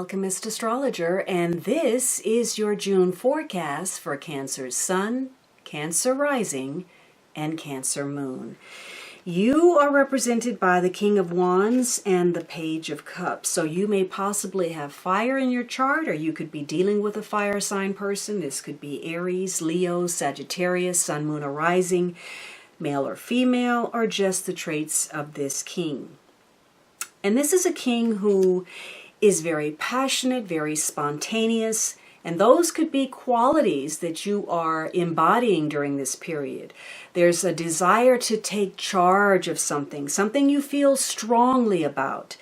Alchemist Astrologer, and this is your June forecast for Cancer's Sun, Cancer Rising, and Cancer Moon. You are represented by the King of Wands and the Page of Cups. So you may possibly have fire in your chart, or you could be dealing with a fire sign person. This could be Aries, Leo, Sagittarius, Sun, Moon, or Rising, male or female, or just the traits of this king. And this is a king who is very passionate, very spontaneous, and those could be qualities that you are embodying during this period. There's a desire to take charge of something you feel strongly about.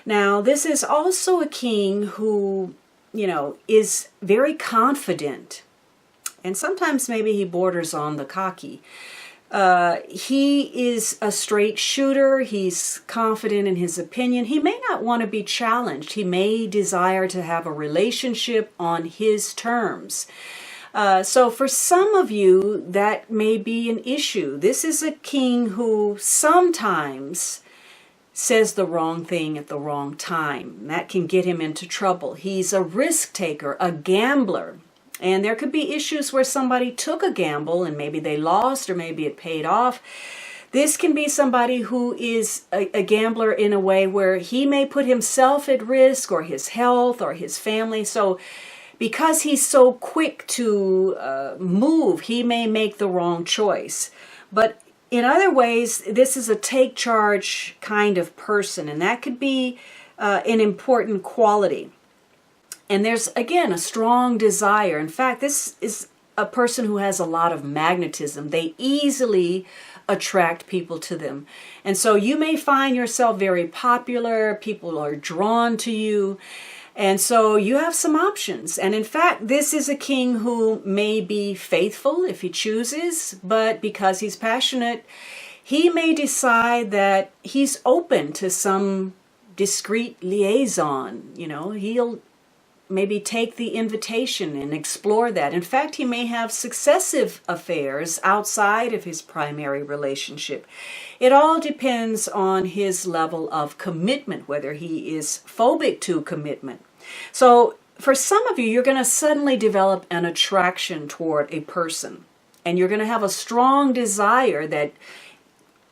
Now, this is also a king who, is very confident, and sometimes maybe he borders on the cocky. He is a straight shooter. He's confident in his opinion. He may not want to be challenged. He may desire to have a relationship on his terms. So for some of you, that may be an issue. This is a king who sometimes says the wrong thing at the wrong time. That can get him into trouble. He's a risk taker, a gambler. And there could be issues where somebody took a gamble and maybe they lost or maybe it paid off. This can be somebody who is a gambler in a way where he may put himself at risk, or his health, or his family. So because he's so quick to move, he may make the wrong choice. But in other ways, this is a take charge kind of person, and that could be an important quality. And there's, again, a strong desire. In fact, this is a person who has a lot of magnetism. They easily attract people to them. And so you may find yourself very popular. People are drawn to you. And so you have some options. And in fact, this is a king who may be faithful if he chooses, but because he's passionate, he may decide that he's open to some discreet liaison. He'll maybe take the invitation and explore that. In fact, he may have successive affairs outside of his primary relationship. It all depends on his level of commitment, whether he is phobic to commitment. So for some of you, you're going to suddenly develop an attraction toward a person, and you're going to have a strong desire that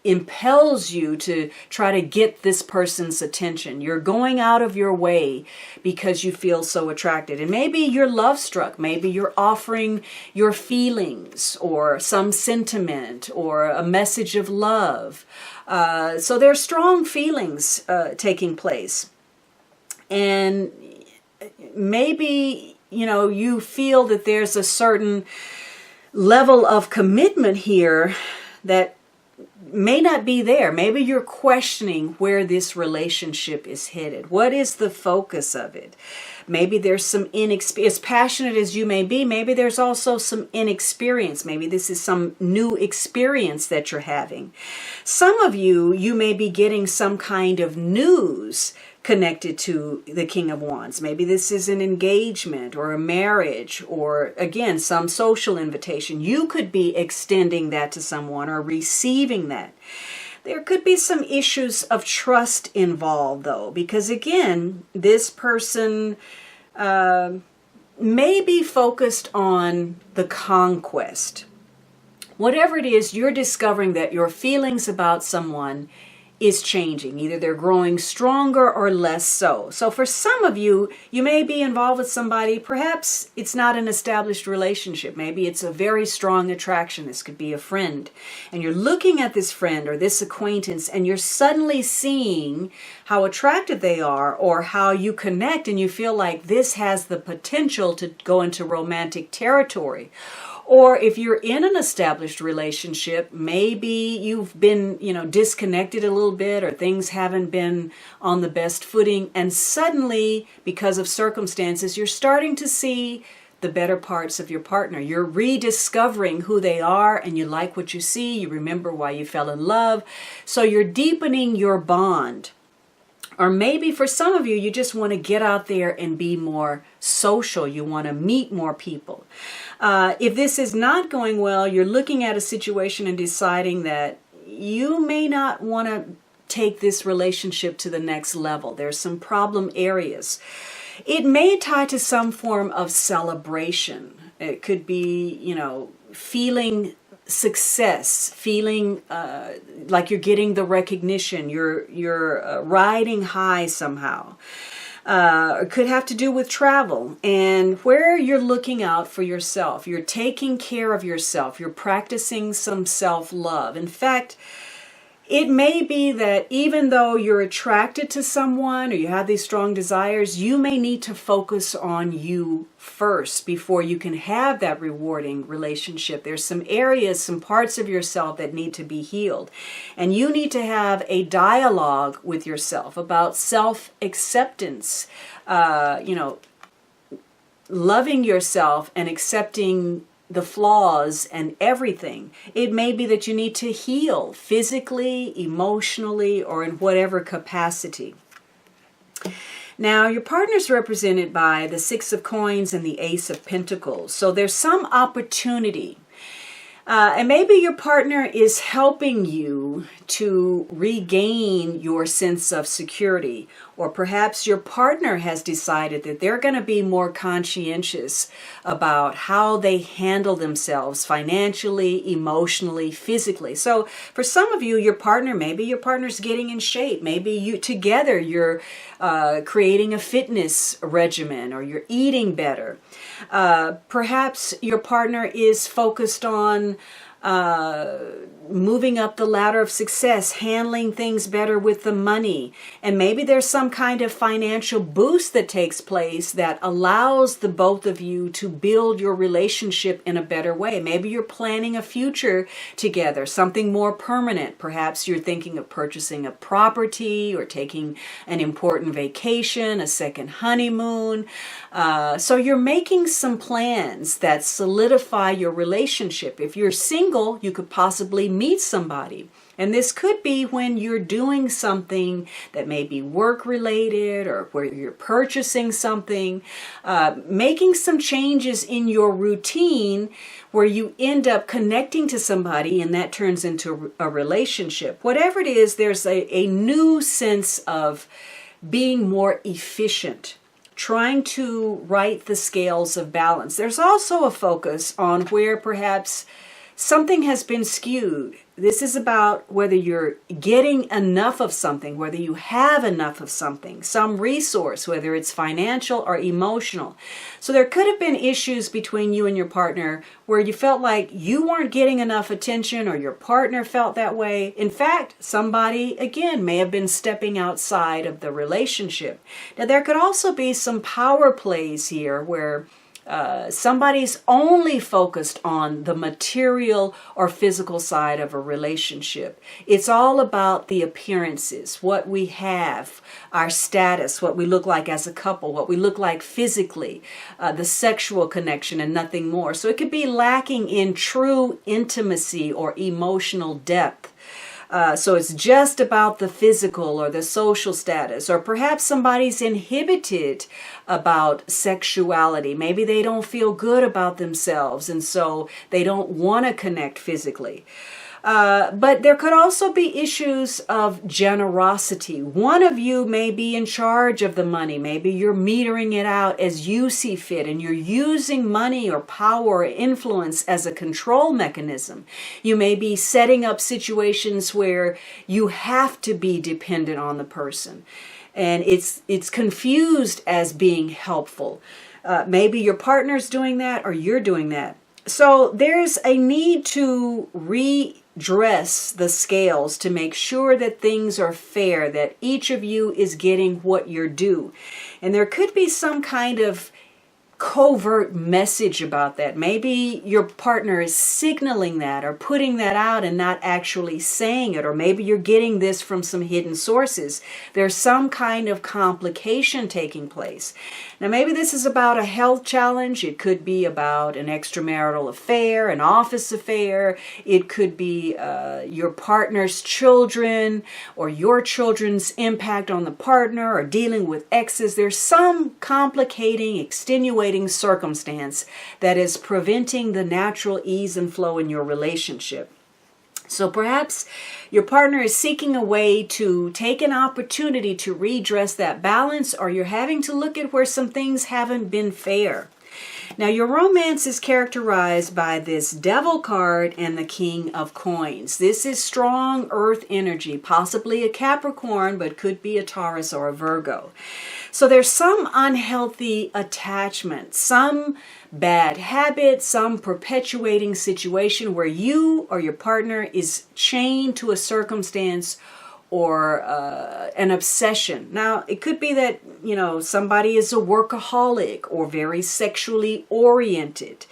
impels you to try to get this person's attention. You're going out of your way because you feel so attracted. And maybe you're love struck. Maybe you're offering your feelings or some sentiment or a message of love. So there are strong feelings taking place. And maybe, you feel that there's a certain level of commitment here that may not be there. Maybe you're questioning where this relationship is headed. What is the focus of it? Maybe there's some inexperience. As passionate as you may be, maybe there's also some inexperience. Maybe this is some new experience that you're having. Some of you may be getting some kind of news connected to the King of Wands. Maybe this is an engagement or a marriage, or again, some social invitation. You could be extending that to someone or receiving that. There could be some issues of trust involved, though, because again, this person may be focused on the conquest. Whatever it is, you're discovering that your feelings about someone is changing. Either they're growing stronger or less so. So for some of you, you may be involved with somebody. Perhaps it's not an established relationship. Maybe it's a very strong attraction. This could be a friend. And you're looking at this friend or this acquaintance, and you're suddenly seeing how attractive they are or how you connect, and you feel like this has the potential to go into romantic territory. Or if you're in an established relationship, maybe you've been, disconnected a little bit, or things haven't been on the best footing. And suddenly, because of circumstances, you're starting to see the better parts of your partner. You're rediscovering who they are, and you like what you see. You remember why you fell in love. So you're deepening your bond. Or maybe for some of you, you just want to get out there and be more social. You want to meet more people. If this is not going well, you're looking at a situation and deciding that you may not want to take this relationship to the next level. There's some problem areas. It may tie to some form of celebration. It could be, feeling success, feeling like you're getting the recognition, you're riding high somehow. It could have to do with travel and where you're looking out for yourself. You're taking care of yourself. You're practicing some self-love. In fact, it may be that even though you're attracted to someone or you have these strong desires, you may need to focus on you first before you can have that rewarding relationship. There's some areas, some parts of yourself that need to be healed. And you need to have a dialogue with yourself about self-acceptance, loving yourself and accepting the flaws and everything. It may be that you need to heal physically, emotionally, or in whatever capacity. Now, your partner is represented by the Six of Coins and the Ace of Pentacles. So there's some opportunity. And maybe your partner is helping you to regain your sense of security. Or perhaps your partner has decided that they're going to be more conscientious about how they handle themselves financially, emotionally, physically. So for some of you, maybe your partner's getting in shape. Maybe you're creating a fitness regimen or you're eating better. Perhaps your partner is focused on moving up the ladder of success, handling things better with the money. And maybe there's some kind of financial boost that takes place that allows the both of you to build your relationship in a better way. Maybe you're planning a future together, something more permanent. Perhaps you're thinking of purchasing a property or taking an important vacation, a second honeymoon. So you're making some plans that solidify your relationship. If you're single, you could possibly meet somebody. And this could be when you're doing something that may be work related or where you're purchasing something, making some changes in your routine where you end up connecting to somebody and that turns into a relationship. Whatever it is, there's a new sense of being more efficient, trying to right the scales of balance. There's also a focus on where perhaps something has been skewed. This is about whether you're getting enough of something, whether you have enough of something, some resource, whether it's financial or emotional. So there could have been issues between you and your partner where you felt like you weren't getting enough attention or your partner felt that way. In fact, somebody, again, may have been stepping outside of the relationship. Now, there could also be some power plays here where somebody's only focused on the material or physical side of a relationship. It's all about the appearances, what we have, our status, what we look like as a couple, what we look like physically, the sexual connection and nothing more. So it could be lacking in true intimacy or emotional depth. So it's just about the physical or the social status, or perhaps somebody's inhibited about sexuality. Maybe they don't feel good about themselves and so they don't want to connect physically. But there could also be issues of generosity. One of you may be in charge of the money. Maybe you're metering it out as you see fit, and you're using money or power or influence as a control mechanism. You may be setting up situations where you have to be dependent on the person, and it's confused as being helpful. Maybe your partner's doing that or you're doing that. So there's a need to redress the scales to make sure that things are fair, that each of you is getting what you're due. And there could be some kind of covert message about that. Maybe your partner is signaling that or putting that out and not actually saying it, or maybe you're getting this from some hidden sources. There's some kind of complication taking place. Now, maybe this is about a health challenge. It could be about an extramarital affair, an office affair. It could be your partner's children or your children's impact on the partner, or dealing with exes. There's some complicating, extenuating circumstance that is preventing the natural ease and flow in your relationship. So perhaps your partner is seeking a way to take an opportunity to redress that balance, or you're having to look at where some things haven't been fair. Now, your romance is characterized by this Devil card and the King of Coins. This is strong earth energy, possibly a Capricorn, but could be a Taurus or a Virgo. So there's some unhealthy attachment, some bad habit, some perpetuating situation where you or your partner is chained to a circumstance or an obsession. Now, it could be that, somebody is a workaholic or very sexually oriented.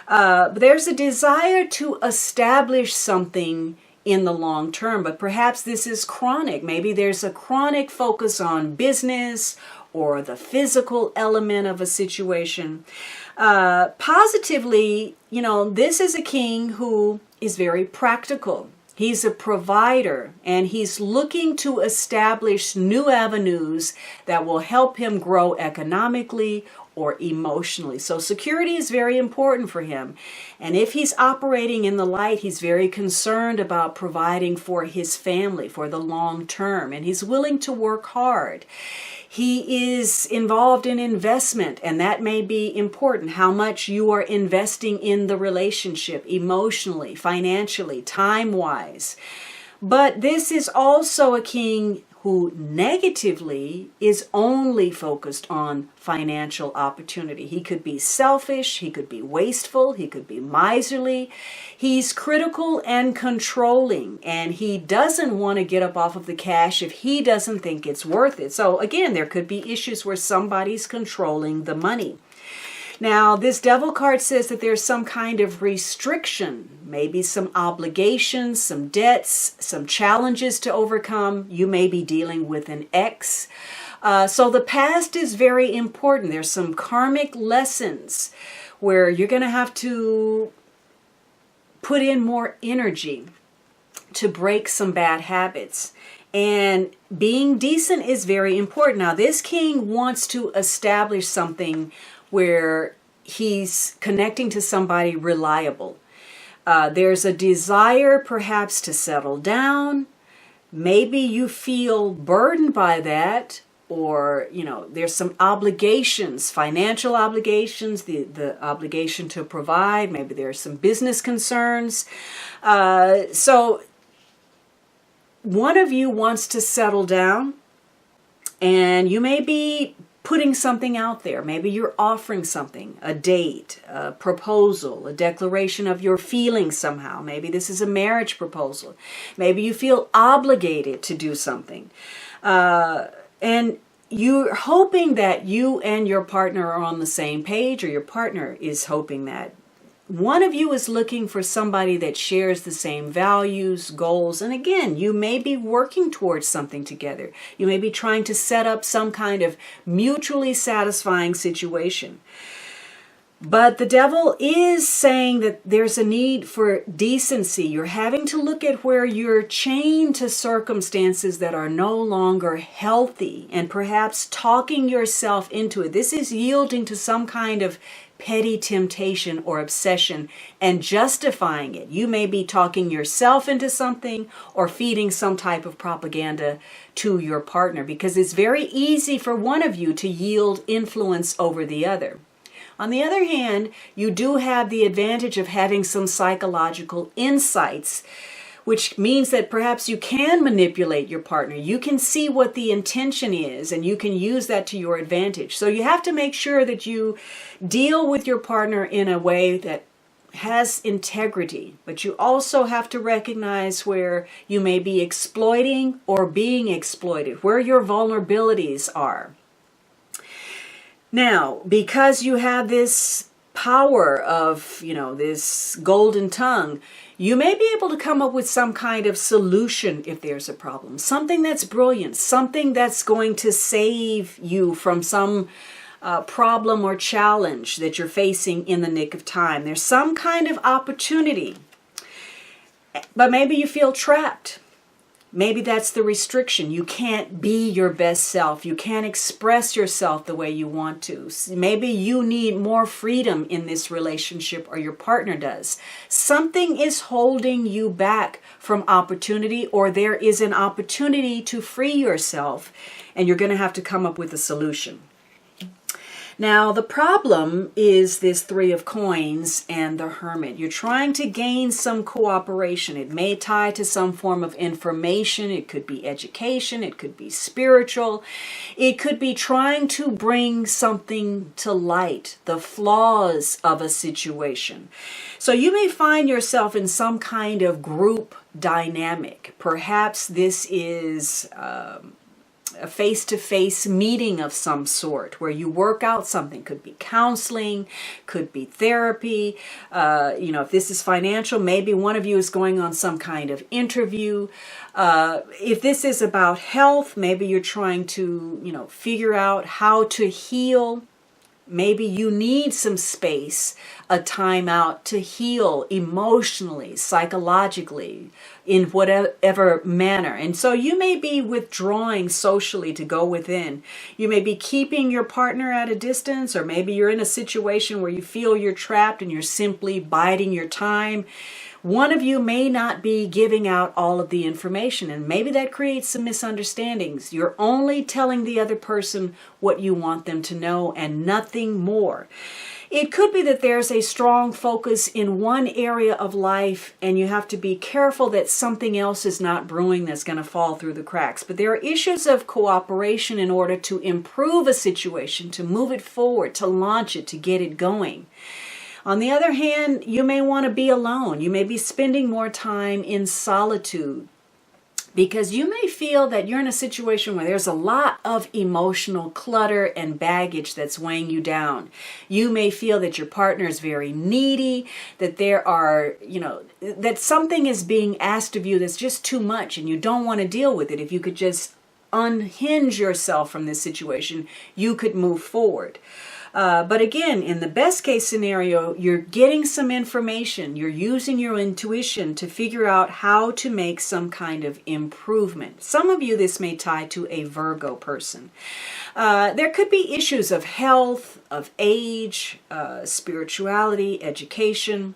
But there's a desire to establish something in the long term, but perhaps this is chronic. Maybe there's a chronic focus on business or the physical element of a situation. Positively, this is a king who is very practical. He's a provider, and he's looking to establish new avenues that will help him grow economically or emotionally. So security is very important for him. And if he's operating in the light, he's very concerned about providing for his family for the long term, and he's willing to work hard. He is involved in investment, and that may be important, how much you are investing in the relationship emotionally, financially, time-wise. But this is also a king who negatively is only focused on financial opportunity. He could be selfish, he could be wasteful, he could be miserly. He's critical and controlling, and he doesn't want to get up off of the cash if he doesn't think it's worth it. So again, there could be issues where somebody's controlling the money. Now, this Devil card says that there's some kind of restriction, maybe some obligations, some debts, some challenges to overcome. You may be dealing with an ex. So the past is very important. There's some karmic lessons where you're going to have to put in more energy to break some bad habits. And being decent is very important. Now, this king wants to establish something where he's connecting to somebody reliable. There's a desire perhaps to settle down. Maybe you feel burdened by that, or there's some obligations, financial obligations, the obligation to provide. Maybe there's some business concerns. So one of you wants to settle down, and you may be putting something out there. Maybe you're offering something, a date, a proposal, a declaration of your feelings somehow. Maybe this is a marriage proposal. Maybe you feel obligated to do something. And you're hoping that you and your partner are on the same page, or your partner is hoping that. One of you is looking for somebody that shares the same values, goals, and again, you may be working towards something together. You may be trying to set up some kind of mutually satisfying situation. But the Devil is saying that there's a need for decency. You're having to look at where you're chained to circumstances that are no longer healthy, and perhaps talking yourself into it. This is yielding to some kind of petty temptation or obsession and justifying it. You may be talking yourself into something or feeding some type of propaganda to your partner, because it's very easy for one of you to yield influence over the other. On the other hand, you do have the advantage of having some psychological insights, which means that perhaps you can manipulate your partner. You can see what the intention is, and you can use that to your advantage. So you have to make sure that you deal with your partner in a way that has integrity, but you also have to recognize where you may be exploiting or being exploited, where your vulnerabilities are. Now, because you have this power of, this golden tongue, you may be able to come up with some kind of solution if there's a problem. Something that's brilliant, something that's going to save you from some problem or challenge that you're facing in the nick of time. There's some kind of opportunity, but maybe you feel trapped. Maybe that's the restriction. You can't be your best self. You can't express yourself the way you want to. Maybe you need more freedom in this relationship, or your partner does. Something is holding you back from opportunity, or there is an opportunity to free yourself, and you're going to have to come up with a solution. Now, the problem is this Three of Coins and the Hermit. You're trying to gain some cooperation. It may tie to some form of information. It could be education. It could be spiritual. It could be trying to bring something to light, the flaws of a situation. So you may find yourself in some kind of group dynamic. Perhaps this is a face-to-face meeting of some sort where you work out something. Could be counseling, could be therapy. If this is financial, maybe one of you is going on some kind of interview. If this is about health, maybe you're trying to, figure out how to heal. Maybe you need some space, a time out to heal emotionally, psychologically, in whatever manner. And so you may be withdrawing socially to go within. You may be keeping your partner at a distance, or maybe you're in a situation where you feel you're trapped and you're simply biding your time. One of you may not be giving out all of the information, and maybe that creates some misunderstandings. You're only telling the other person what you want them to know and nothing more. It could be that there's a strong focus in one area of life, and you have to be careful that something else is not brewing that's going to fall through the cracks. But there are issues of cooperation in order to improve a situation, to move it forward, to launch it, to get it going. On the other hand, you may want to be alone. You may be spending more time in solitude, because you may feel that you're in a situation where there's a lot of emotional clutter and baggage that's weighing you down. You may feel that your partner is very needy, that there are, that something is being asked of you that's just too much and you don't want to deal with it. If you could just unhinge yourself from this situation, you could move forward. But again, in the best case scenario, you're getting some information. You're using your intuition to figure out how to make some kind of improvement. Some of you, this may tie to a Virgo person. There could be issues of health, of age, spirituality, education.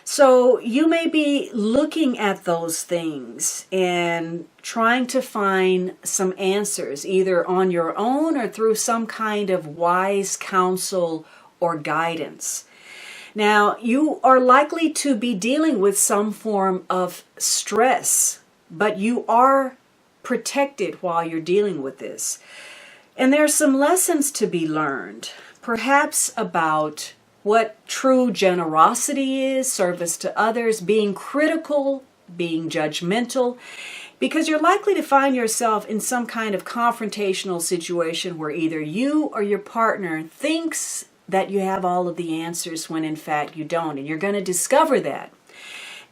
So you may be looking at those things and trying to find some answers, either on your own or through some kind of wise counsel or guidance. Now, you are likely to be dealing with some form of stress, but you are protected while you're dealing with this. And there are some lessons to be learned, perhaps about what true generosity is, service to others, being critical, being judgmental, because you're likely to find yourself in some kind of confrontational situation where either you or your partner thinks that you have all of the answers when in fact you don't, and you're going to discover that.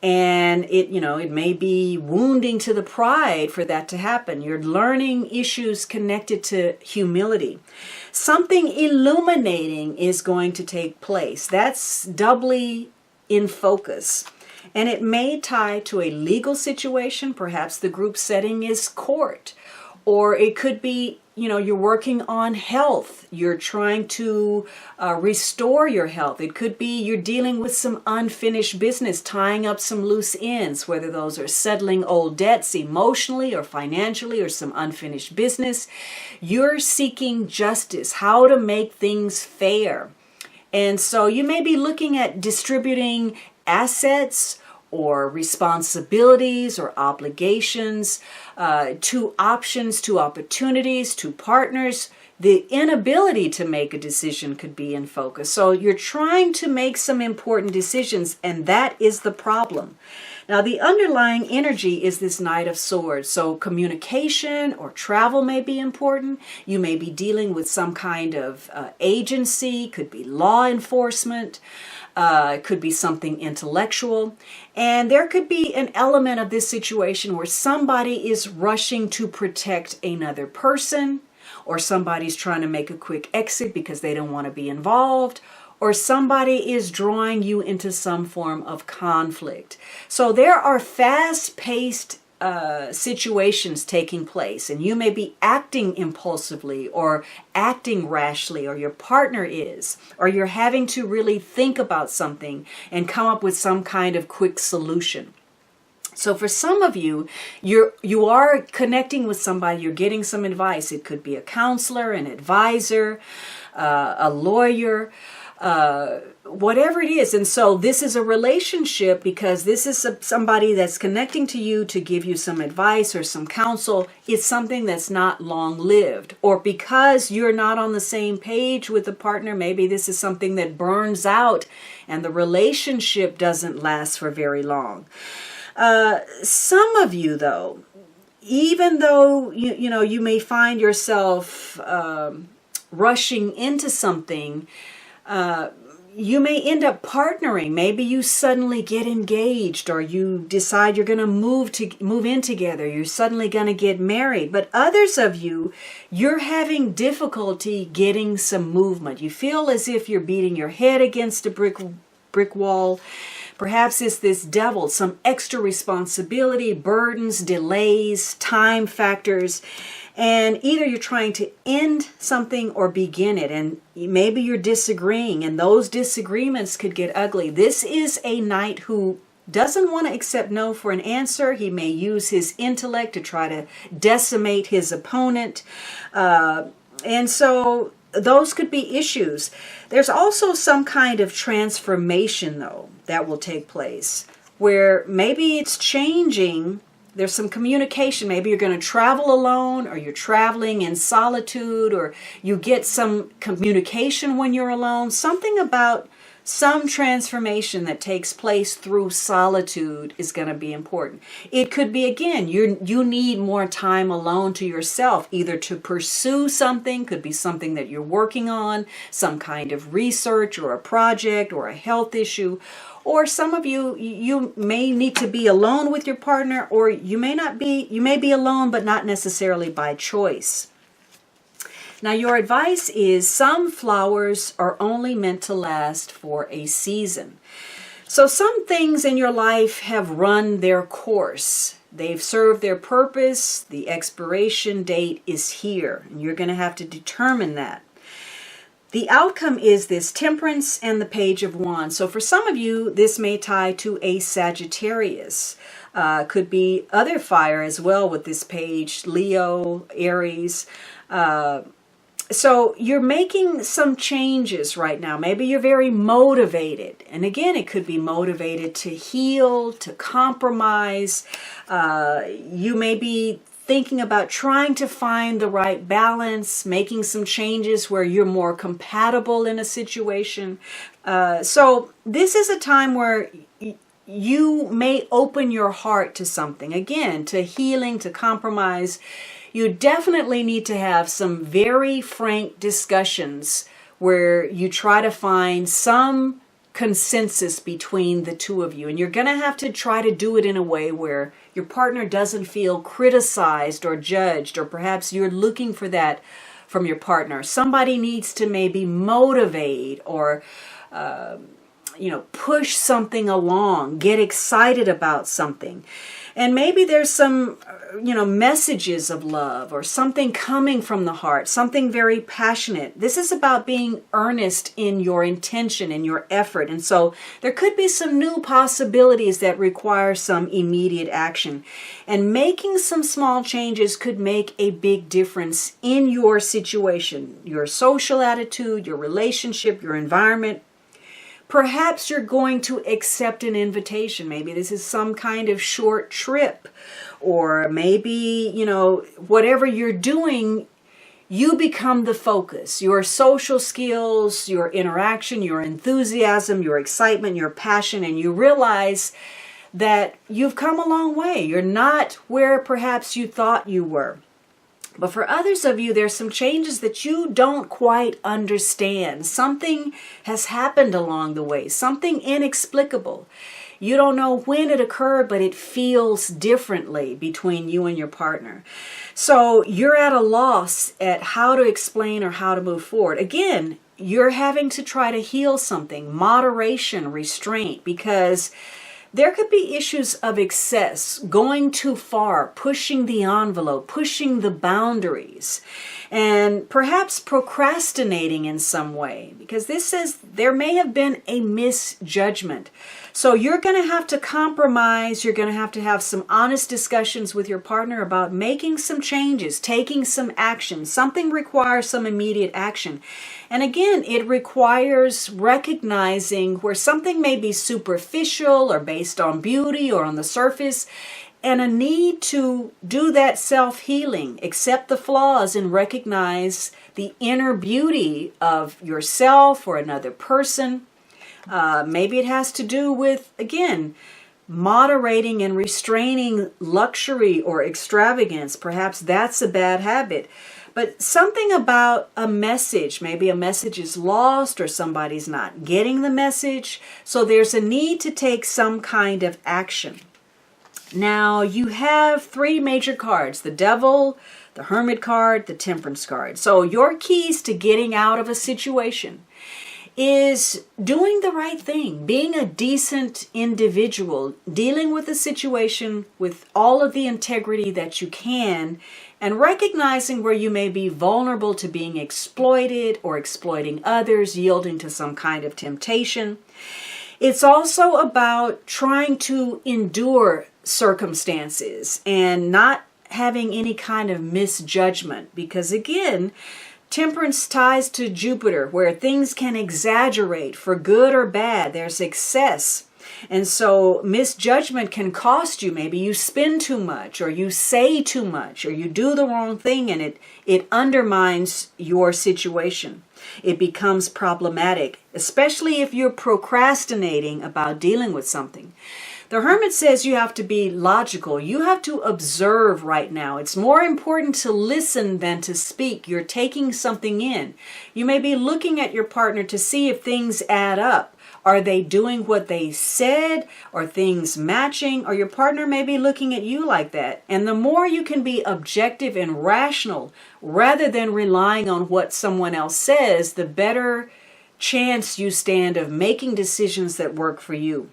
And it may be wounding to the pride for that to happen. You're learning issues connected to humility. Something illuminating is going to take place. That's doubly in focus. And it may tie to a legal situation. Perhaps the group setting is court. Or it could be, you're working on health. You're trying to restore your health. It could be you're dealing with some unfinished business, tying up some loose ends, whether those are settling old debts emotionally or financially, or some unfinished business. You're seeking justice, how to make things fair. And so you may be looking at distributing assets or responsibilities or obligations, to options, to opportunities, to partners. The inability to make a decision could be in focus. So you're trying to make some important decisions, and that is the problem. Now, the underlying energy is this Knight of Swords. So communication or travel may be important. You may be dealing with some kind of agency, could be law enforcement. It could be something intellectual. And there could be an element of this situation where somebody is rushing to protect another person, or somebody's trying to make a quick exit because they don't want to be involved, or somebody is drawing you into some form of conflict. So there are fast-paced situations taking place, and you may be acting impulsively or acting rashly, or your partner is, or you're having to really think about something and come up with some kind of quick solution. So for some of you, you are connecting with somebody, you're getting some advice. It could be a counselor, an advisor, a lawyer, whatever it is. And so this is a relationship because this is somebody that's connecting to you to give you some advice or some counsel. It's something that's not long-lived. Or because you're not on the same page with the partner, maybe this is something that burns out and the relationship doesn't last for very long. Some of you, though, even though you may find yourself rushing into something, you may end up partnering. Maybe you suddenly get engaged, or you decide you're going to move in together. You're suddenly going to get married. But others of you, you're having difficulty getting some movement. You feel as if you're beating your head against a brick wall. Perhaps it's this devil, some extra responsibility, burdens, delays, time factors, and either you're trying to end something or begin it, and maybe you're disagreeing, and those disagreements could get ugly. This is a knight who doesn't want to accept no for an answer. He may use his intellect to try to decimate his opponent, and so those could be issues. There's also some kind of transformation, though, that will take place where maybe it's changing. There's some communication. Maybe you're going to travel alone, or you're traveling in solitude, or you get some communication when you're alone. Something about some transformation that takes place through solitude is going to be important. It could be, again, you need more time alone to yourself, either to pursue something, could be something that you're working on, some kind of research or a project or a health issue. Or some of you may need to be alone with your partner, or you may be alone, but not necessarily by choice. Now, your advice is some flowers are only meant to last for a season. So some things in your life have run their course. They've served their purpose. The expiration date is here, and you're going to have to determine that. The outcome is this Temperance and the Page of Wands. So for some of you, this may tie to a Sagittarius. Could be other fire as well with this page, Leo, Aries. So you're making some changes right now. Maybe you're very motivated. And again, it could be motivated to heal, to compromise. You may be thinking about trying to find the right balance, making some changes where you're more compatible in a situation. So this is a time where you may open your heart to something. Again, to healing, to compromise. You definitely need to have some very frank discussions where you try to find some consensus between the two of you. And you're going to have to try to do it in a way where your partner doesn't feel criticized or judged, or perhaps you're looking for that from your partner. Somebody needs to maybe motivate or push something along, get excited about something. And maybe there's some, messages of love or something coming from the heart, something very passionate. This is about being earnest in your intention and your effort. And so there could be some new possibilities that require some immediate action. And making some small changes could make a big difference in your situation, your social attitude, your relationship, your environment. Perhaps you're going to accept an invitation. Maybe this is some kind of short trip, or maybe, whatever you're doing, you become the focus. Your social skills, your interaction, your enthusiasm, your excitement, your passion, and you realize that you've come a long way. You're not where perhaps you thought you were. But for others of you, there's some changes that you don't quite understand. Something has happened along the way, something inexplicable. You don't know when it occurred, but it feels differently between you and your partner. So you're at a loss at how to explain or how to move forward. Again, you're having to try to heal something, moderation, restraint, because there could be issues of excess, going too far, pushing the envelope, pushing the boundaries, and perhaps procrastinating in some way, because this says there may have been a misjudgment. So you're going to have to compromise. You're going to have some honest discussions with your partner about making some changes, taking some action. Something requires some immediate action. And again, it requires recognizing where something may be superficial or based on beauty or on the surface, and a need to do that self-healing, accept the flaws and recognize the inner beauty of yourself or another person. Maybe it has to do with, again, moderating and restraining luxury or extravagance. Perhaps that's a bad habit. But something about a message, maybe a message is lost or somebody's not getting the message. So there's a need to take some kind of action. Now you have three major cards: the Devil, the Hermit card, the Temperance card. So your keys to getting out of a situation is doing the right thing, being a decent individual, dealing with the situation with all of the integrity that you can, and recognizing where you may be vulnerable to being exploited or exploiting others, yielding to some kind of temptation. It's also about trying to endure circumstances and not having any kind of misjudgment, because again, Temperance ties to Jupiter, where things can exaggerate for good or bad. There's excess. And so misjudgment can cost you. Maybe you spend too much, or you say too much, or you do the wrong thing, and it undermines your situation. It becomes problematic, especially if you're procrastinating about dealing with something. The Hermit says you have to be logical. You have to observe right now. It's more important to listen than to speak. You're taking something in. You may be looking at your partner to see if things add up. Are they doing what they said? Are things matching? Or your partner may be looking at you like that. And the more you can be objective and rational rather than relying on what someone else says, the better chance you stand of making decisions that work for you.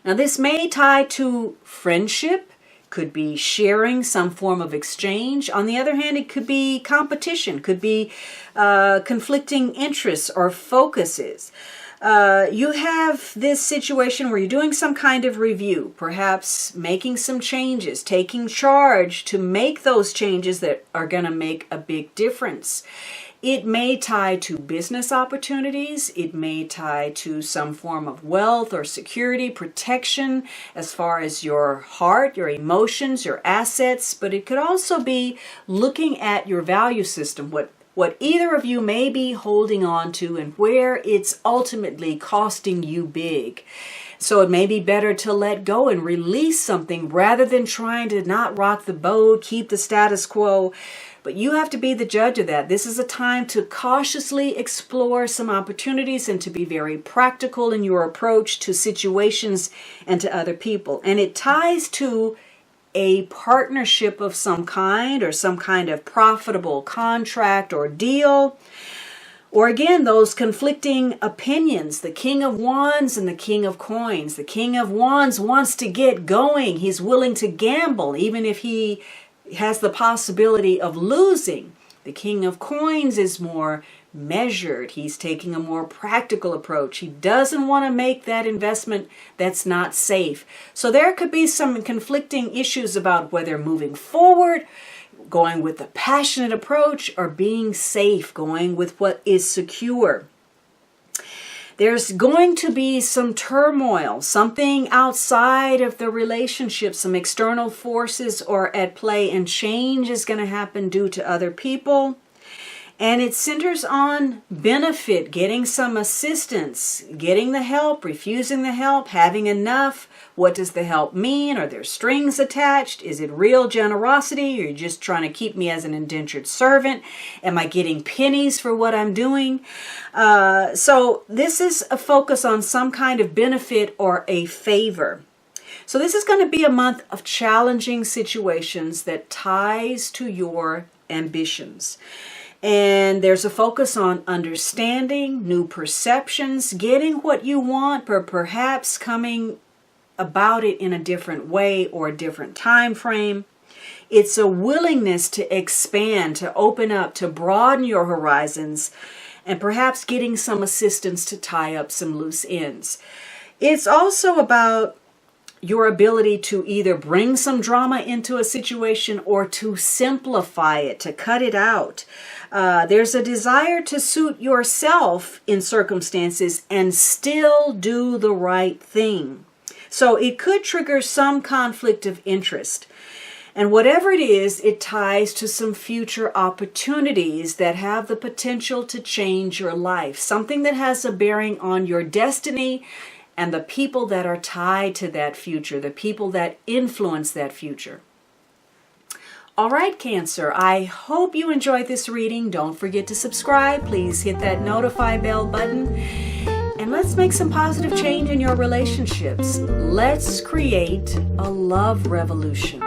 Now, this may tie to friendship, could be sharing, some form of exchange. On the other hand, it could be competition, could be conflicting interests or focuses. You have this situation where you're doing some kind of review, perhaps making some changes, taking charge to make those changes that are going to make a big difference. It may tie to business opportunities. It may tie to some form of wealth or security, protection as far as your heart, your emotions, your assets. But it could also be looking at your value system, what either of you may be holding on to and where it's ultimately costing you big. So it may be better to let go and release something rather than trying to not rock the boat, keep the status quo. But you have to be the judge of that. This is a time to cautiously explore some opportunities and to be very practical in your approach to situations and to other people. And it ties to a partnership of some kind or some kind of profitable contract or deal. Or again, those conflicting opinions, the King of Wands and the King of Coins. The King of Wands wants to get going. He's willing to gamble, even if he has the possibility of losing. The King of Coins is more measured. He's taking a more practical approach. He doesn't want to make that investment that's not safe. So there could be some conflicting issues about whether moving forward, going with the passionate approach, or being safe, going with what is secure. There's going to be some turmoil, something outside of the relationship, some external forces are at play, and change is going to happen due to other people. And it centers on benefit, getting some assistance, getting the help, refusing the help, having enough. What does the help mean? Are there strings attached? Is it real generosity? Or are you just trying to keep me as an indentured servant? Am I getting pennies for what I'm doing? So this is a focus on some kind of benefit or a favor. So this is going to be a month of challenging situations that ties to your ambitions. And there's a focus on understanding, new perceptions, getting what you want, but perhaps coming about it in a different way or a different time frame. It's a willingness to expand, to open up, to broaden your horizons, and perhaps getting some assistance to tie up some loose ends. It's also about your ability to either bring some drama into a situation or to simplify it, to cut it out. There's a desire to suit yourself in circumstances and still do the right thing. So it could trigger some conflict of interest. And whatever it is, it ties to some future opportunities that have the potential to change your life. Something that has a bearing on your destiny and the people that are tied to that future, the people that influence that future. All right, Cancer, I hope you enjoyed this reading. Don't forget to subscribe. Please hit that notify bell button. And let's make some positive change in your relationships. Let's create a love revolution.